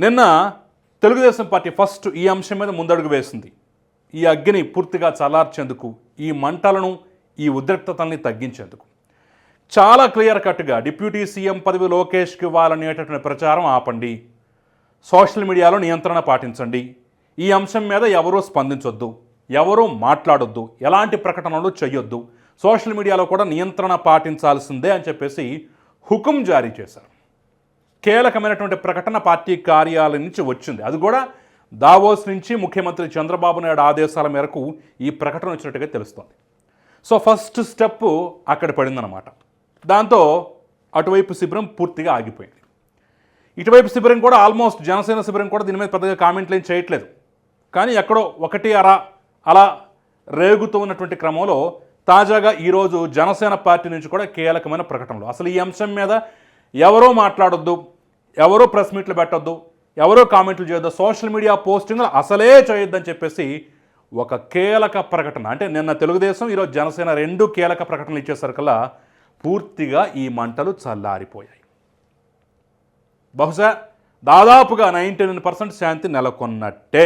నిన్న Telugu Desam party first ఈ అంశం మీద ముందడుగు వేసింది. ఈ అగ్గిని పూర్తిగా చల్లార్చేందుకు, ఈ మంటలను, ఈ ఉద్రిక్తతల్ని తగ్గించేందుకు చాలా క్లియర్ కట్గా డిప్యూటీ సీఎం పదవి లోకేష్కి ఇవ్వాలనేటటువంటి ప్రచారం ఆపండి, సోషల్ మీడియాలో నియంత్రణ పాటించండి, ఈ అంశం మీద ఎవరూ స్పందించొద్దు, ఎవరూ మాట్లాడొద్దు, ఎలాంటి ప్రకటనలు చేయొద్దు, సోషల్ మీడియాలో కూడా నియంత్రణ పాటించాల్సిందే అని చెప్పేసి హుకుం జారీ చేశారు. కీలకమైనటువంటి ప్రకటన పార్టీ కార్యాలయం నుంచి వచ్చింది. అది కూడా దావోస్ నుంచి ముఖ్యమంత్రి చంద్రబాబు నాయుడు ఆదేశాల మేరకు ఈ ప్రకటన వచ్చినట్టుగా తెలుస్తోంది. సో ఫస్ట్ స్టెప్ అక్కడ పడిందనమాట. దాంతో అటువైపు శిబిరం పూర్తిగా ఆగిపోయింది. ఇటువైపు శిబిరం కూడా ఆల్మోస్ట్ జనసేన శిబిరం కూడా దీని మీద పెద్దగా కామెంట్లు ఏం చేయట్లేదు. కానీ ఎక్కడో ఒకటి అలా రేగుతూ ఉన్నటువంటి క్రమంలో తాజాగా ఈరోజు జనసేన పార్టీ నుంచి కూడా కీలకమైన ప్రకటనలు. అసలు ఈ అంశం మీద ఎవరో మాట్లాడొద్దు, ఎవరో ప్రెస్ మీట్లు పెట్టొద్దు, ఎవరో కామెంట్లు చేయొద్దు, సోషల్ మీడియా పోస్టింగ్లు అసలే చేయొద్దని చెప్పేసి ఒక కీలక ప్రకటన. అంటే నిన్న తెలుగుదేశం, ఈరోజు జనసేన రెండు కీలక ప్రకటనలు ఇచ్చేసరికల్లా పూర్తిగా ఈ మంటలు చల్లారిపోయాయి. బహుశా దాదాపుగా 99% శాంతి నెలకొన్నట్టే.